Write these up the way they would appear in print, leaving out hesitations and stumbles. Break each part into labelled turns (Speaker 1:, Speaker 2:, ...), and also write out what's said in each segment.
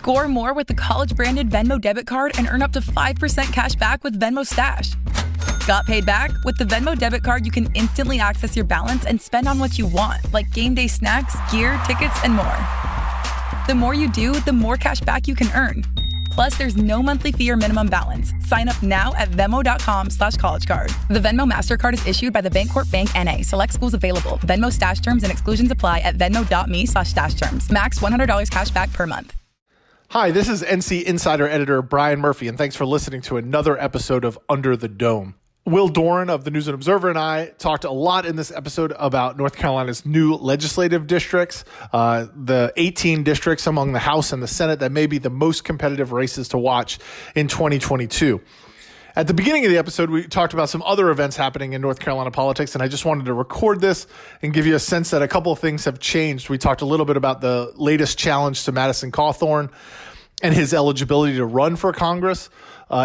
Speaker 1: Score more with the college-branded Venmo debit card and earn up to 5% cash back with Venmo Stash. Got paid back? With the Venmo debit card, you can instantly access your balance and spend on what you want, like game day snacks, gear, tickets, and more. The more you do, the more cash back you can earn. Plus, there's no monthly fee or minimum balance. Sign up now at Venmo.com/collegecard. The Venmo MasterCard is issued by the Bancorp Bank N.A. Select schools available. Venmo Stash terms and exclusions apply at venmo.me/stash terms. Max $100 cash back per month.
Speaker 2: Hi, this is NC Insider Editor Brian Murphy, and thanks for listening to another episode of Under the Dome. Will Doran of the News and Observer and I talked a lot in this episode about North Carolina's new legislative districts, the 18 districts among the House and the Senate that may be the most competitive races to watch in 2022. At the beginning of the episode, we talked about some other events happening in North Carolina politics, and I just wanted to record this and give you a sense that a couple of things have changed. We talked a little bit about the latest challenge to Madison Cawthorn and his eligibility to run for Congress.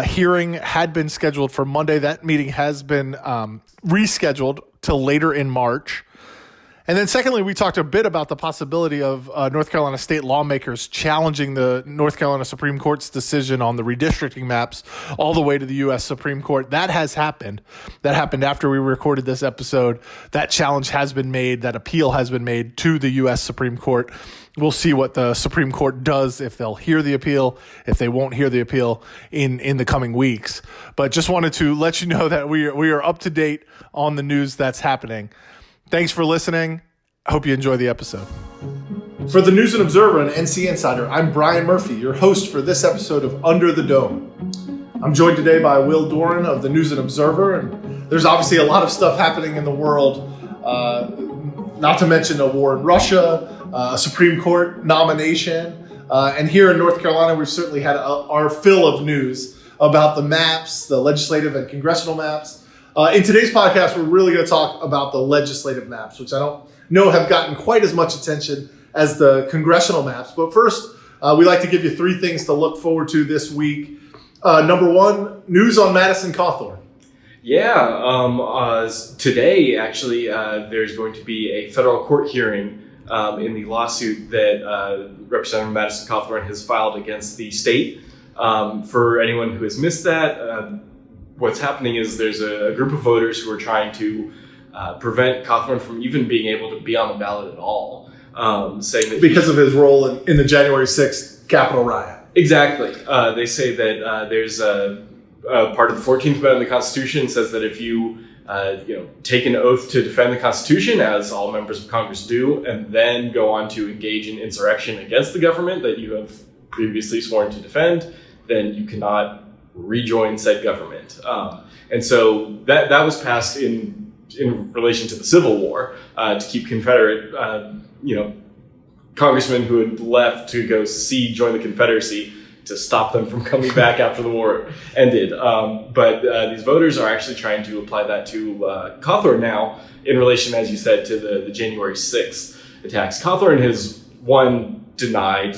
Speaker 2: Hearing had been scheduled for Monday. That meeting has been rescheduled till later in March. And then secondly, we talked a bit about the possibility of North Carolina state lawmakers challenging the North Carolina Supreme Court's decision on the redistricting maps all the way to the U.S. Supreme Court. That has happened. That happened after we recorded this episode. That challenge has been made. That appeal has been made to the U.S. Supreme Court. We'll see what the Supreme Court does, if they'll hear the appeal, if they won't hear the appeal in the coming weeks. But just wanted to let you know that we are up to date on the news that's happening. Thanks for listening. I hope you enjoy the episode. For the News and Observer and NC Insider, I'm Brian Murphy, your host for this episode of Under the Dome. I'm joined today by Will Doran of the News and Observer, and there's obviously a lot of stuff happening in the world, not to mention a war in Russia, a Supreme Court nomination, and here in North Carolina, we've certainly had our fill of news about the maps, the legislative and congressional maps. In today's podcast, we're really going to talk about the legislative maps, which I don't know have gotten quite as much attention as the congressional maps. But first, we like to give you three things to look forward to this week. Number one, news on Madison Cawthorn.
Speaker 3: Yeah, today, actually, there's going to be a federal court hearing in the lawsuit that Representative Madison Cawthorn has filed against the state. For anyone who has missed that, what's happening is there's a group of voters who are trying to prevent Cawthorn from even being able to be on the ballot at all, saying that
Speaker 2: because of his role in the January 6th Capitol riot.
Speaker 3: Exactly. They say that there's a part of the 14th Amendment of the Constitution says that if you take an oath to defend the Constitution, as all members of Congress do, and then go on to engage in insurrection against the government that you have previously sworn to defend, then you cannot rejoin said government. And so that was passed in relation to the Civil War to keep Confederate, congressmen who had left to go secede, join the Confederacy, to stop them from coming back after the war ended. But these voters are actually trying to apply that to Cawthorn now in relation, as you said, to the January 6th attacks. Cawthorn has, denied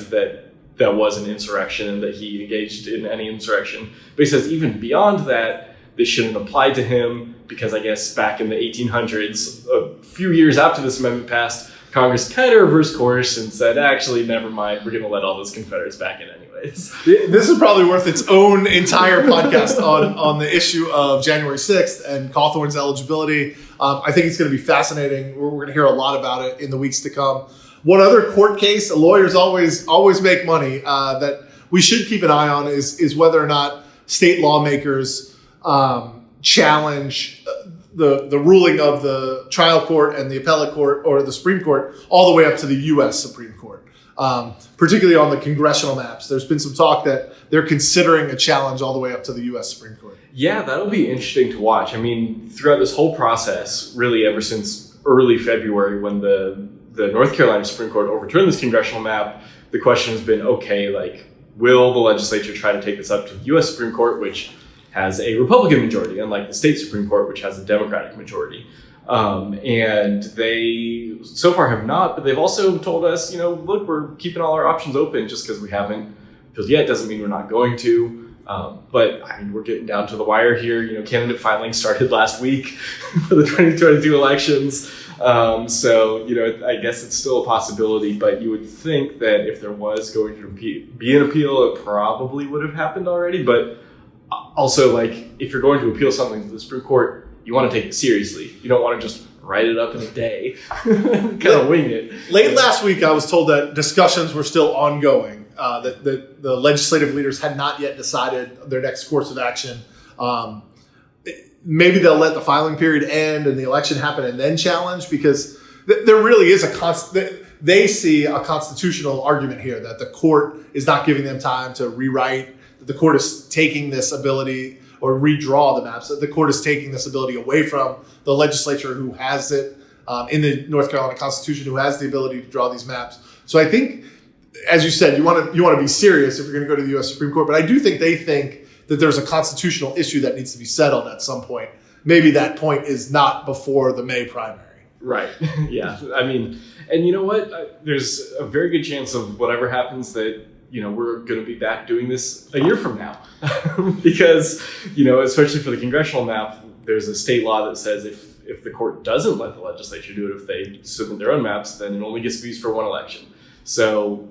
Speaker 3: that was an insurrection and that he engaged in any insurrection. But he says even beyond that, this shouldn't apply to him because I guess back in the 1800s, a few years after this amendment passed, Congress kind of reversed course and said, actually, never mind, we're going to let all those Confederates back in anyways.
Speaker 2: This is probably worth its own entire podcast on the issue of January 6th and Cawthorn's eligibility. I think it's going to be fascinating. We're going to hear a lot about it in the weeks to come. One other court case, lawyers always make money, that we should keep an eye on is whether or not state lawmakers challenge the ruling of the trial court and the appellate court or the Supreme Court all the way up to the U.S. Supreme Court, particularly on the congressional maps. There's been some talk that they're considering a challenge all the way up to the U.S. Supreme Court.
Speaker 3: Yeah, that'll be interesting to watch. I mean, throughout this whole process, really ever since early February when the North Carolina Supreme Court overturned this congressional map, the question has been, okay, will the legislature try to take this up to the U.S. Supreme Court, which has a Republican majority, unlike the state Supreme Court, which has a Democratic majority. And they so far have not, but they've also told us, look, we're keeping all our options open just because we haven't appealed yet doesn't mean we're not going to. But I mean, we're getting down to the wire here. Candidate filing started last week for the 2022 elections. So, I guess it's still a possibility, but you would think that if there was going to be an appeal, it probably would have happened already. But also, if you're going to appeal something to the Supreme Court, you want to take it seriously. You don't want to just write it up in a day, kind of wing it.
Speaker 2: Late last week, I was told that discussions were still ongoing, that the legislative leaders had not yet decided their next course of action. Maybe they'll let the filing period end and the election happen and then challenge, because there really is they see a constitutional argument here that the court is not giving them time to rewrite, that the court is taking this ability or redraw the maps, that the court is taking this ability away from the legislature who has it in the North Carolina Constitution, who has the ability to draw these maps. So I think, as you said, you want to be serious if you're going to go to the U.S. Supreme Court, but I do think they think that there's a constitutional issue that needs to be settled at some point. Maybe that point is not before the May primary.
Speaker 3: Right. Yeah. I mean, and you know what? There's a very good chance of whatever happens that, we're going to be back doing this a year from now. Because, especially for the congressional map, there's a state law that says if the court doesn't let the legislature do it, if they submit their own maps, then it only gets to be used for one election. So,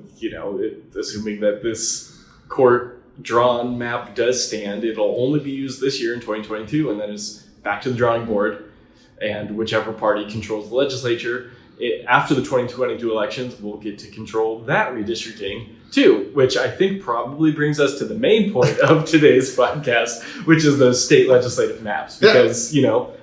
Speaker 3: assuming that this court-drawn map does stand, it'll only be used this year in 2022, and then it's back to the drawing board. And whichever party controls the legislature after the 2022 elections will get to control that redistricting too, which I think probably brings us to the main point of today's podcast, which is those state legislative maps, because,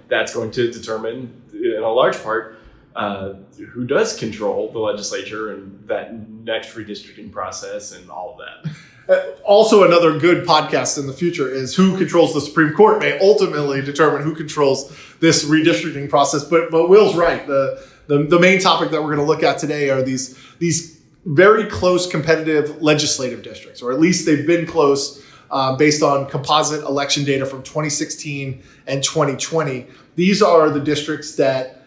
Speaker 3: that's going to determine in a large part who does control the legislature and that next redistricting process and all of that.
Speaker 2: Also, another good podcast in the future is who controls the Supreme Court may ultimately determine who controls this redistricting process. But Will's right. The main topic that we're going to look at today are these very close competitive legislative districts, or at least they've been close based on composite election data from 2016 and 2020. These are the districts that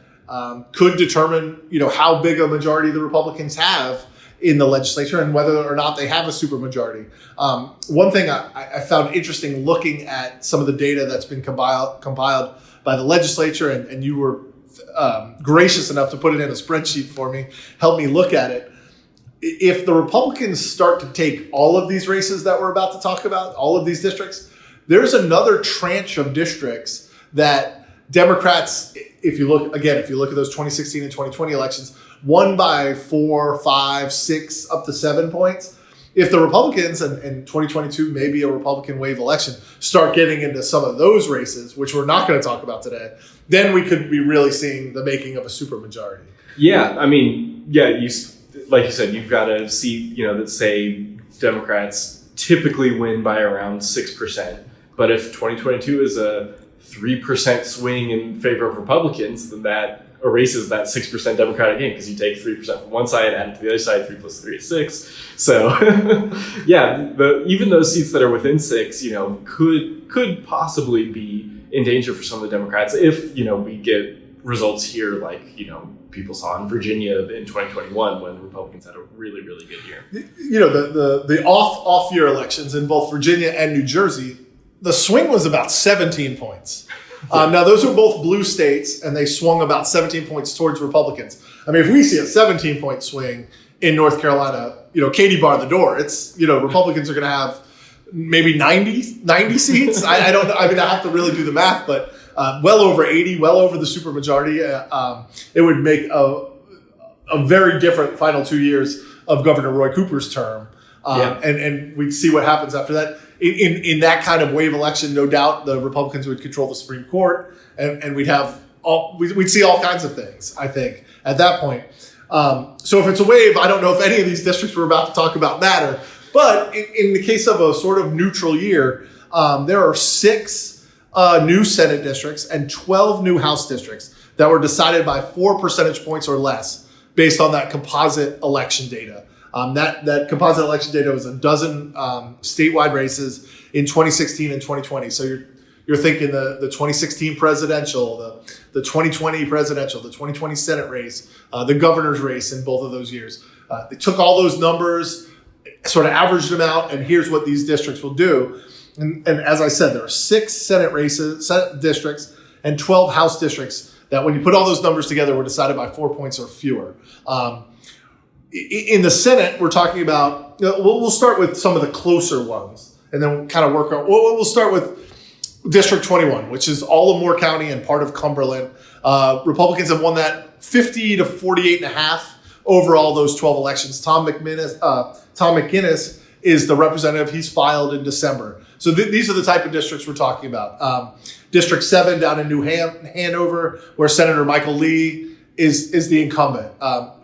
Speaker 2: could determine, how big a majority the Republicans have in the legislature and whether or not they have a supermajority. One thing I found interesting looking at some of the data that's been compiled by the legislature, and you were gracious enough to put it in a spreadsheet for me, help me look at it. If the Republicans start to take all of these races that we're about to talk about, all of these districts, there's another tranche of districts that Democrats, if you look at those 2016 and 2020 elections, won by 4, 5, 6, up to 7 points. If the Republicans, and 2022 may be a Republican wave election, start getting into some of those races, which we're not going to talk about today, then we could be really seeing the making of a supermajority.
Speaker 3: Yeah, I mean, like you said, you've got a seat, that say Democrats typically win by around 6%. But if 2022 is a 3% swing in favor of Republicans, then that erases that 6% Democratic gain, because you take 3% from one side, add it to the other side, 3 plus 3 is 6. So, even those seats that are within 6, could possibly be in danger for some of the Democrats if, we get results here like, people saw in Virginia in 2021 when the Republicans had a really, really good year.
Speaker 2: The off-year elections in both Virginia and New Jersey, the swing was about 17 points. Now, those are both blue states, and they swung about 17 points towards Republicans. I mean, if we see a 17-point swing in North Carolina, Katie bar the door. It's, Republicans are going to have maybe 90 seats. I don't know. I mean, I have to really do the math, but well over 80, well over the supermajority. It would make a very different final 2 years of Governor Roy Cooper's term. And we'd see what happens after that. In that kind of wave election, no doubt the Republicans would control the Supreme Court, and we'd see all kinds of things, I think, at that point. So if it's a wave, I don't know if any of these districts we're about to talk about matter. But in the case of a sort of neutral year, there are 6 new Senate districts and 12 new House districts that were decided by 4 percentage points or less based on that composite election data. That composite election data was a dozen statewide races in 2016 and 2020. So you're thinking the 2016 presidential, the 2020 presidential, the 2020 Senate race, the governor's race in both of those years. They took all those numbers, sort of averaged them out, and here's what these districts will do. And as I said, there are 6 Senate districts and 12 House districts that when you put all those numbers together were decided by 4 points or fewer. In the Senate, we're talking about, we'll start with some of the closer ones and then we'll kind of work on, we'll start with District 21, which is all of Moore County and part of Cumberland. Republicans have won that 50 to 48 and a half overall those 12 elections. Tom McGinnis is the representative. He's filed in December. So these are the type of districts we're talking about. District 7 down in New Hanover, where Senator Michael Lee is the incumbent.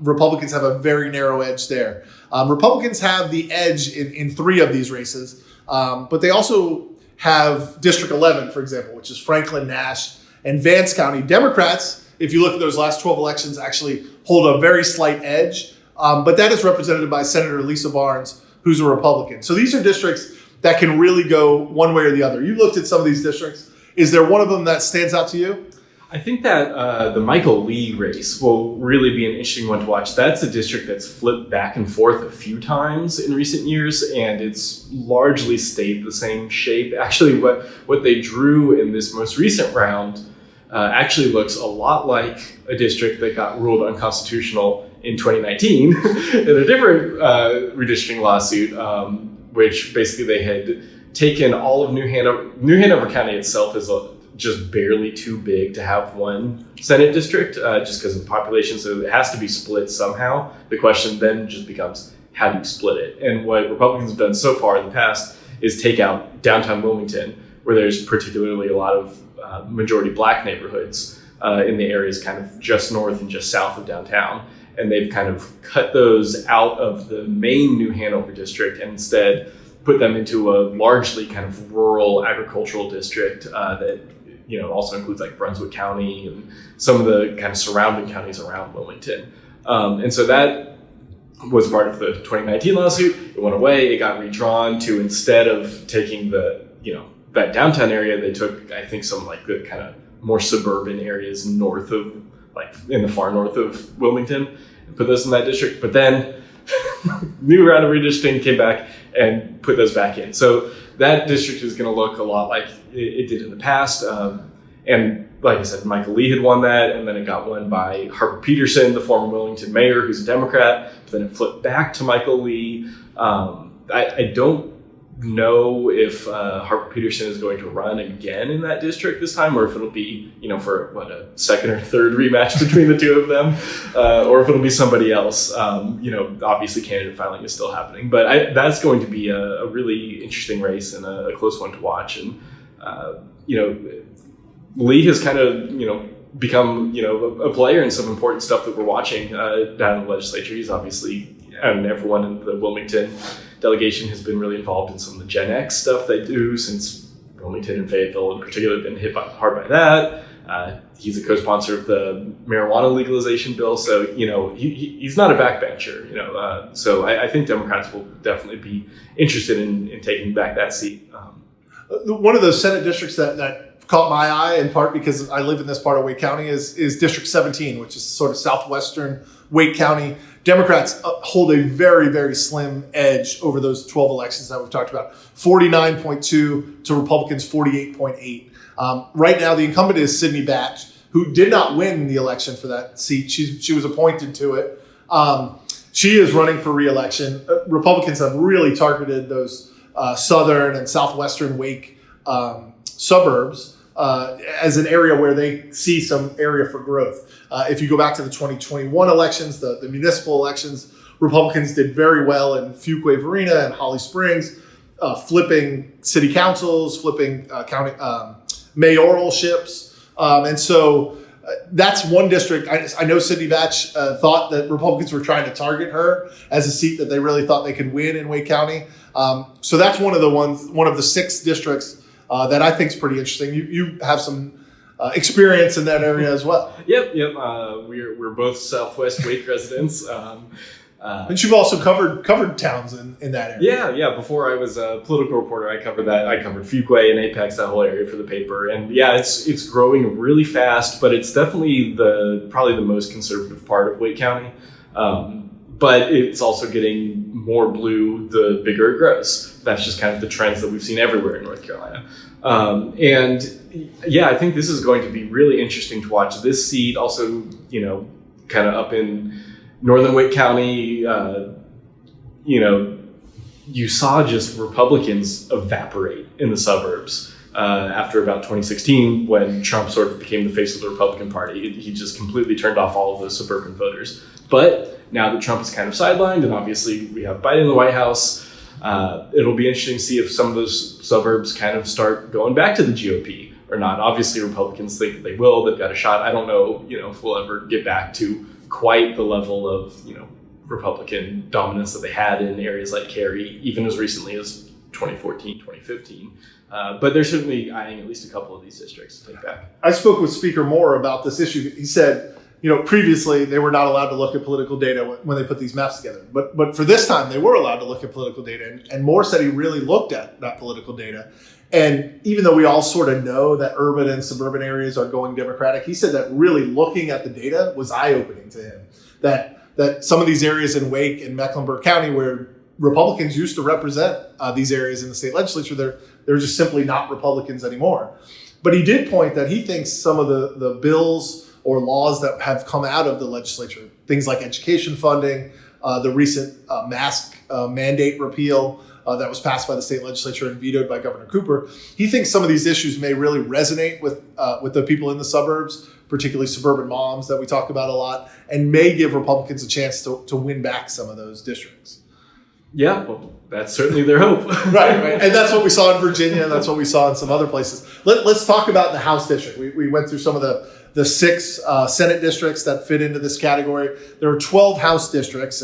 Speaker 2: Republicans have a very narrow edge there. Republicans have the edge in 3 of these races, but they also have District 11, for example, which is Franklin, Nash, and Vance County. Democrats, if you look at those last 12 elections, actually hold a very slight edge, but that is represented by Senator Lisa Barnes, who's a Republican. So these are districts that can really go one way or the other. You looked at some of these districts. Is there one of them that stands out to you?
Speaker 3: I think that the Michael Lee race will really be an interesting one to watch. That's a district that's flipped back and forth a few times in recent years, and it's largely stayed the same shape. Actually, what they drew in this most recent round actually looks a lot like a district that got ruled unconstitutional in 2019 in a different redistricting lawsuit, which basically they had taken all of New Hanover County itself is just barely too big to have one Senate district, just because of the population. So it has to be split somehow. The question then just becomes, how do you split it? And what Republicans have done so far in the past is take out downtown Wilmington, where there's particularly a lot of majority black neighborhoods in the areas kind of just north and just south of downtown. And they've kind of cut those out of the main New Hanover district and instead put them into a largely kind of rural agricultural district that also includes like Brunswick County and some of the kind of surrounding counties around Wilmington. And so that was part of the 2019 lawsuit. It went away. It got redrawn to, instead of taking that downtown area, they took, I think, some like the kind of more suburban areas north of, like in the far north of Wilmington, and put those in that district. But then new round of redistricting came back and put those back in. So that district is going to look a lot like it did in the past. And like I said, Michael Lee had won that, and then it got won by Harper Peterson, the former Wilmington mayor, who's a Democrat. But then it flipped back to Michael Lee. I don't know if Harper Peterson is going to run again in that district this time, or if it'll be, for a second or third rematch between the two of them, or if it'll be somebody else. Obviously candidate filing is still happening, but that's going to be a really interesting race and a close one to watch. And, Lee has kind of, become, a player in some important stuff that we're watching down in the legislature. He's obviously, and everyone in the Wilmington delegation has been really involved in some of the Gen X stuff they do, since Wilmington and Fayetteville in particular have been hit hard by that. He's a co-sponsor of the marijuana legalization bill, so he's not a backbencher. So I think Democrats will definitely be interested in taking back that seat.
Speaker 2: One of those Senate districts that caught my eye, in part because I live in this part of Wake County, is District 17, which is sort of southwestern Wake County. Democrats hold a very, very slim edge over those 12 elections that we've talked about, 49.2 to Republicans 48.8. Right now, the incumbent is Sidney Batch, who did not win the election for that seat. She was appointed to it. She is running for re-election. Republicans have really targeted those southern and southwestern Wake suburbs as an area where they see some area for growth. If you go back to the 2021 elections, the municipal elections, Republicans did very well in Fuquay Varina and Holly Springs, flipping city councils, flipping county mayoralships. And so that's one district. I know Sidney Batch thought that Republicans were trying to target her as a seat that they really thought they could win in Wake County. So that's one of the 6 districts that I think is pretty interesting. You have some experience in that area as well.
Speaker 3: Yep. We're both Southwest Wake residents.
Speaker 2: And you've also covered towns in that area.
Speaker 3: Yeah. Before I was a political reporter, I covered that. I covered Fuquay and Apex, that whole area for the paper. And yeah, it's growing really fast, but it's definitely probably the most conservative part of Wake County. But it's also getting more blue the bigger it grows. That's just kind of the trends that we've seen everywhere in North Carolina. And yeah, I think this is going to be really interesting to watch. This seat also, kind of up in northern Wake County, you saw just Republicans evaporate in the suburbs after about 2016 when Trump sort of became the face of the Republican Party. He just completely turned off all of the suburban voters. But now that Trump is kind of sidelined, and obviously we have Biden in the White House, it'll be interesting to see if some of those suburbs kind of start going back to the GOP or not. Obviously, Republicans think they will. They've got a shot. I don't know, if we'll ever get back to quite the level of, Republican dominance that they had in areas like Cary, even as recently as 2014, 2015. But they're certainly eyeing at least a couple of these districts to take back.
Speaker 2: I spoke with Speaker Moore about this issue. He said, previously they were not allowed to look at political data when they put these maps together. But for this time, they were allowed to look at political data. And Moore said he really looked at that political data. And even though we all sort of know that urban and suburban areas are going Democratic, he said that really looking at the data was eye-opening to him. That some of these areas in Wake and Mecklenburg County where Republicans used to represent these areas in the state legislature, they're just simply not Republicans anymore. But he did point that he thinks some of the bills or laws that have come out of the legislature, things like education funding, the recent mask mandate repeal that was passed by the state legislature and vetoed by Governor Cooper, he thinks some of these issues may really resonate with the people in the suburbs, particularly suburban moms that we talk about a lot, and may give Republicans a chance to win back some of those districts.
Speaker 3: Yeah, well, that's certainly their hope.
Speaker 2: Right. And that's what we saw in Virginia, and that's what we saw in some other places. Let's talk about the House district. We went through some of the 6 Senate districts that fit into this category. There are 12 House districts,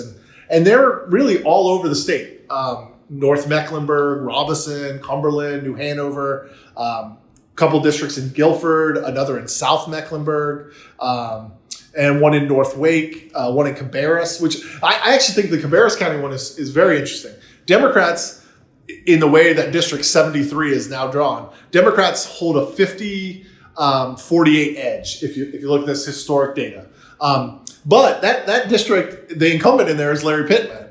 Speaker 2: and they're really all over the state. North Mecklenburg, Robeson, Cumberland, New Hanover, couple districts in Guilford, another in South Mecklenburg, and one in North Wake, one in Cabarrus, which I actually think the Cabarrus County one is very interesting. Democrats, in the way that District 73 is now drawn, Democrats hold a 50-48 edge if you look at this historic data. But that district, the incumbent in there is Larry Pittman,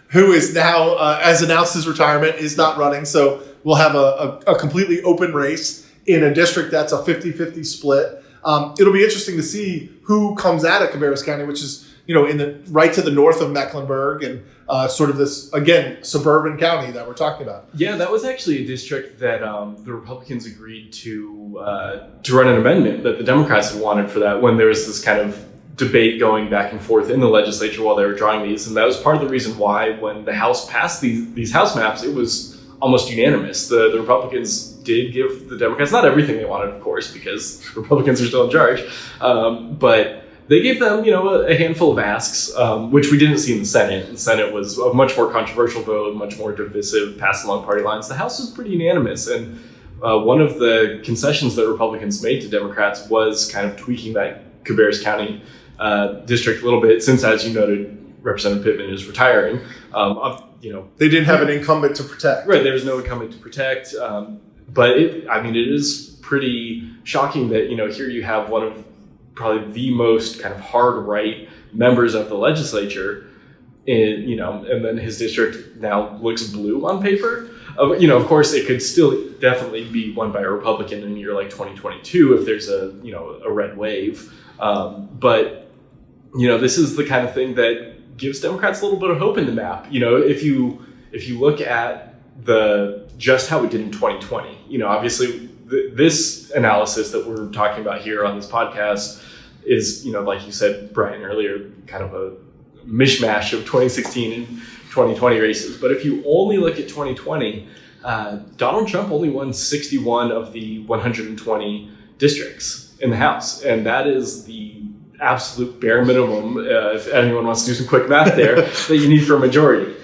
Speaker 2: who is now, has announced his retirement, is not running. So we'll have a completely open race in a district that's a 50-50 split. It'll be interesting to see who comes out of Cabarrus County, which is, right to the north of Mecklenburg and sort of this, again, suburban county that we're talking about.
Speaker 3: Yeah, that was actually a district that the Republicans agreed to run an amendment that the Democrats had wanted for that when there was this kind of debate going back and forth in the legislature while they were drawing these. And that was part of the reason why when the House passed these House maps, it was almost unanimous. The Republicans did give the Democrats not everything they wanted, of course, because Republicans are still in charge, but they gave them, a handful of asks, which we didn't see in the Senate. The Senate was a much more controversial vote, much more divisive, passed along party lines. The House was pretty unanimous, and one of the concessions that Republicans made to Democrats was kind of tweaking that Cabarrus County district a little bit, since, as you noted, Representative Pittman is retiring.
Speaker 2: They didn't have an incumbent to protect.
Speaker 3: Right, there was no incumbent to protect. But it is pretty shocking that, here you have one of probably the most kind of hard right members of the legislature, and then his district now looks blue on paper. Of course, it could still definitely be won by a Republican in a year like 2022 if there's a red wave. But this is the kind of thing that gives Democrats a little bit of hope in the map. If you look at just how it did in 2020, obviously this analysis that we're talking about here on this podcast is, like you said, Brian, earlier, kind of a mishmash of 2016 and 2020 races. But if you only look at 2020, Donald Trump only won 61 of the 120 districts in the House. And that is the absolute bare minimum, if anyone wants to do some quick math there, that you need for a majority.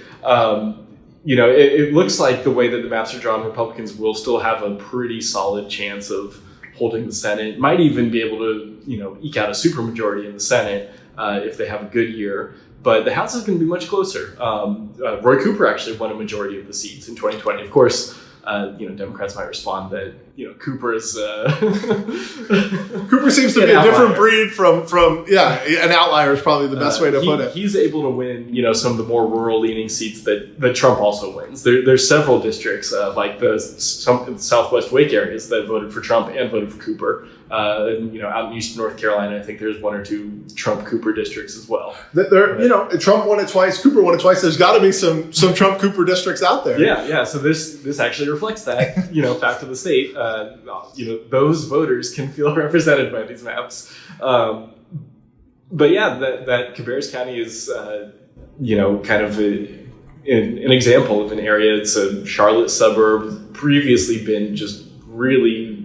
Speaker 3: It looks like the way that the maps are drawn, Republicans will still have a pretty solid chance of holding the Senate, might even be able to, eke out a supermajority in the Senate if they have a good year. But the House is going to be much closer. Roy Cooper actually won a majority of the seats in 2020. Of course, Democrats might respond that Cooper is
Speaker 2: Cooper seems to be a different breed from an outlier is probably the best way to put it.
Speaker 3: He's able to win some of the more rural leaning seats that Trump also wins. There's several districts like some Southwest Wake areas that voted for Trump and voted for Cooper. Out in Eastern North Carolina, I think there's one or two Trump Cooper districts as well.
Speaker 2: Trump won it twice, Cooper won it twice. There's got to be some Trump Cooper districts out there.
Speaker 3: Yeah. So this actually reflects that fact of the state. Those voters can feel represented by these maps. But yeah, that Cabarrus County is kind of an example of an area. It's a Charlotte suburb, previously been just really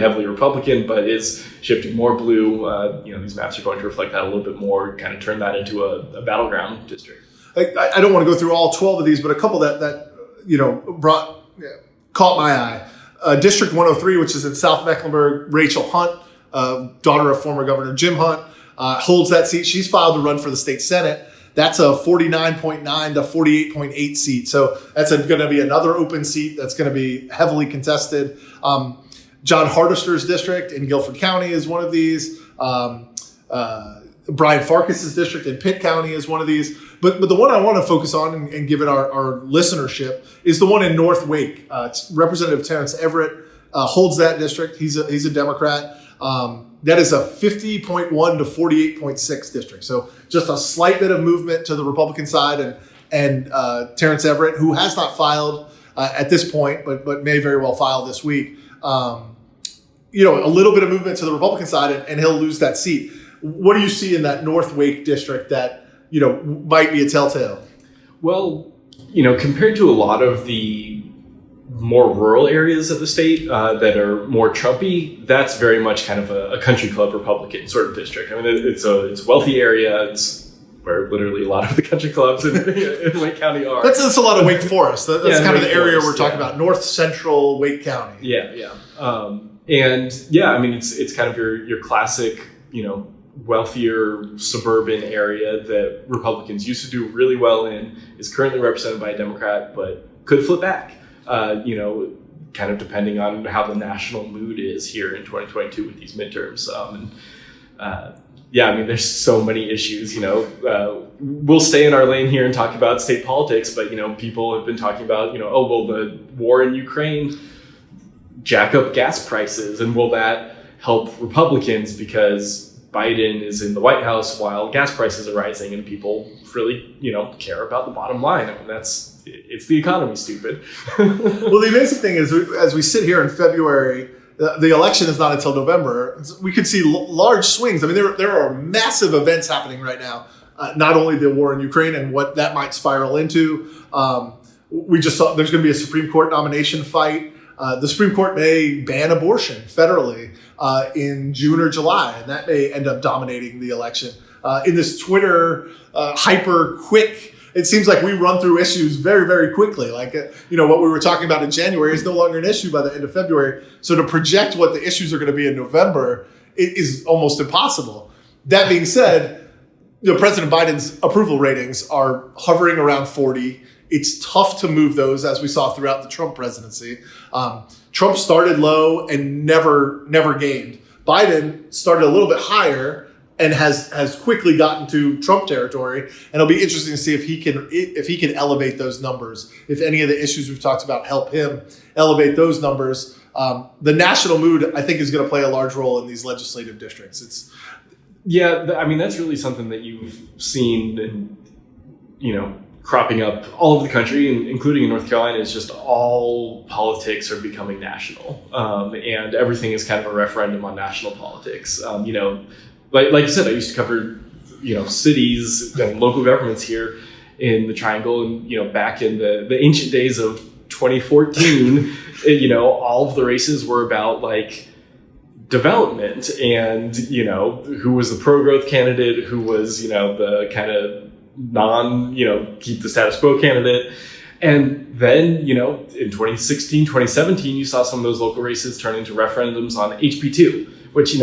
Speaker 3: heavily Republican, but is shifting more blue. These maps are going to reflect that a little bit more, kind of turn that into a battleground district.
Speaker 2: I don't want to go through all 12 of these, but a couple that caught my eye. District 103, which is in South Mecklenburg, Rachel Hunt, daughter of former Governor Jim Hunt, holds that seat. She's filed to run for the state Senate. That's a 49.9 to 48.8 seat. So that's going to be another open seat that's going to be heavily contested. John Hardister's district in Guilford County is one of these. Brian Farkas's district in Pitt County is one of these. But the one I want to focus on and give it our listenership is the one in North Wake. It's Representative Terrence Everett holds that district. He's a Democrat. That is a 50.1 to 48.6 district. So just a slight bit of movement to the Republican side. And Terrence Everett, who has not filed at this point, but may very well file this week, a little bit of movement to the Republican side, and he'll lose that seat. What do you see in that North Wake district that might be a telltale?
Speaker 3: Well, compared to a lot of the more rural areas of the state that are more Trumpy, that's very much kind of a country club Republican sort of district. I mean, it's a wealthy area. It's where literally a lot of the country clubs in Wake County are.
Speaker 2: That's a lot of Wake Forest. That's kind of the area we're talking about, north central Wake County.
Speaker 3: Yeah. It's kind of your classic, wealthier suburban area that Republicans used to do really well in, is currently represented by a Democrat, but could flip back, kind of depending on how the national mood is here in 2022 with these midterms. There's so many issues, we'll stay in our lane here and talk about state politics, but, people have been talking about, the war in Ukraine jack up gas prices, and will that help Republicans because Biden is in the White House while gas prices are rising and people really, care about the bottom line. I mean, it's the economy, stupid.
Speaker 2: Well, the amazing thing is, as we sit here in February, the election is not until November. We could see large swings. I mean, there are massive events happening right now. Not only the war in Ukraine and what that might spiral into. We just saw there's going to be a Supreme Court nomination fight. The Supreme Court may ban abortion federally in June or July, and that may end up dominating the election. In this Twitter hyper quick, it seems like we run through issues very, very quickly. Like, what we were talking about in January is no longer an issue by the end of February. So to project what the issues are going to be in November is almost impossible. That being said, President Biden's approval ratings are hovering around 40. It's tough to move those, as we saw throughout the Trump presidency. Trump started low and never gained. Biden started a little bit higher and has quickly gotten to Trump territory. And it'll be interesting to see if he can elevate those numbers. If any of the issues we've talked about help him elevate those numbers. The national mood, I think, is going to play a large role in these legislative districts.
Speaker 3: That's really something that you've seen cropping up all over the country, including in North Carolina, is just all politics are becoming national. And everything is kind of a referendum on national politics. Like you said, I used to cover, cities and local governments here in the Triangle. And, back in the ancient days of 2014, all of the races were about development and, who was the pro-growth candidate, who was, the kind of keep the status quo candidate. And then, in 2016, 2017, you saw some of those local races turn into referendums on HB2, which,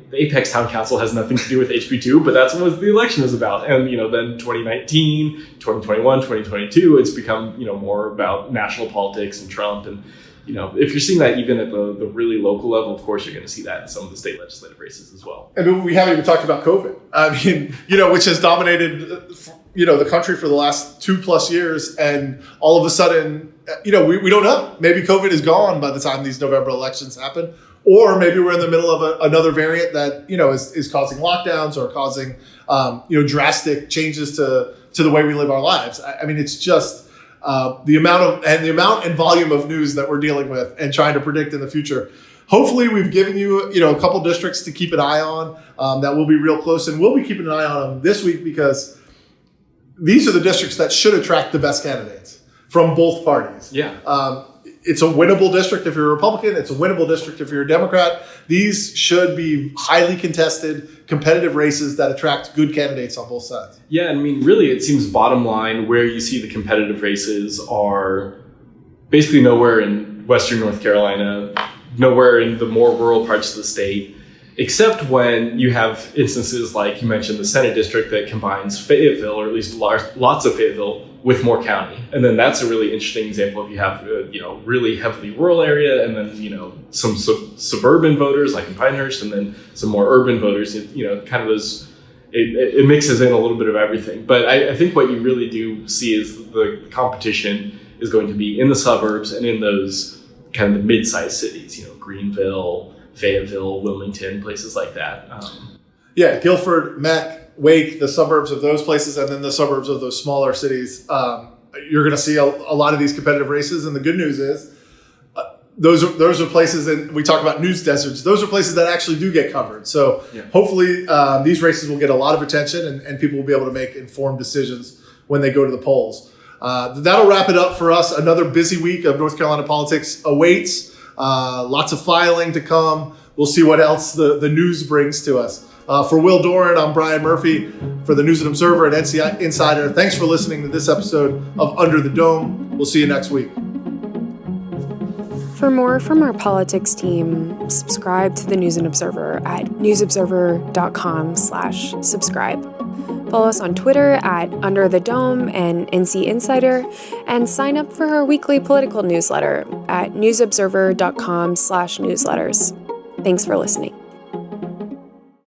Speaker 3: the Apex Town Council has nothing to do with HB2, but that's what the election is about. And, then 2019, 2021, 2022, it's become, more about national politics and Trump. And, if you're seeing that even at the really local level, of course, you're going to see that in some of the state legislative races as well.
Speaker 2: I mean, we haven't even talked about COVID. I mean, which has dominated, the country for the last 2+ years. And all of a sudden, we don't know. Maybe COVID is gone by the time these November elections happen. Or maybe we're in the middle of another variant that, is causing lockdowns or causing, drastic changes to the way we live our lives. I mean, it's just the amount and volume of news that we're dealing with and trying to predict in the future. Hopefully we've given you, a couple districts to keep an eye on that will be real close. And we'll be keeping an eye on them this week because these are the districts that should attract the best candidates from both parties.
Speaker 3: Yeah.
Speaker 2: It's a winnable district if you're a Republican. It's a winnable district if you're a Democrat. These should be highly contested, competitive races that attract good candidates on both sides.
Speaker 3: Yeah, I mean, really, it seems bottom line where you see the competitive races are basically nowhere in Western North Carolina, nowhere in the more rural parts of the state, except when you have instances like you mentioned, the Senate district that combines Fayetteville, or at least lots of Fayetteville, with Moore County. And then that's a really interesting example if you have, really heavily rural area and then, some suburban voters like in Pinehurst and then some more urban voters, kind of those, it mixes in a little bit of everything. But I think what you really do see is the competition is going to be in the suburbs and in those kind of the mid-sized cities, Greenville, Fayetteville, Wilmington, places like that.
Speaker 2: Yeah, Guilford, Mack, Wake, the suburbs of those places, and then the suburbs of those smaller cities. You're going to see a lot of these competitive races. And the good news is those are places, and we talk about news deserts, those are places that actually do get covered. So hopefully these races will get a lot of attention and people will be able to make informed decisions when they go to the polls. That'll wrap it up for us. Another busy week of North Carolina politics awaits. Lots of filing to come. We'll see what else the news brings to us. For Will Doran, I'm Brian Murphy for the News and Observer and NC Insider. Thanks for listening to this episode of Under the Dome. We'll see you next week.
Speaker 4: For more from our politics team, subscribe to the News and Observer at newsobserver.com/subscribe. Follow us on Twitter at Under the Dome and NC Insider, and sign up for our weekly political newsletter at newsobserver.com/newsletters. Thanks for listening.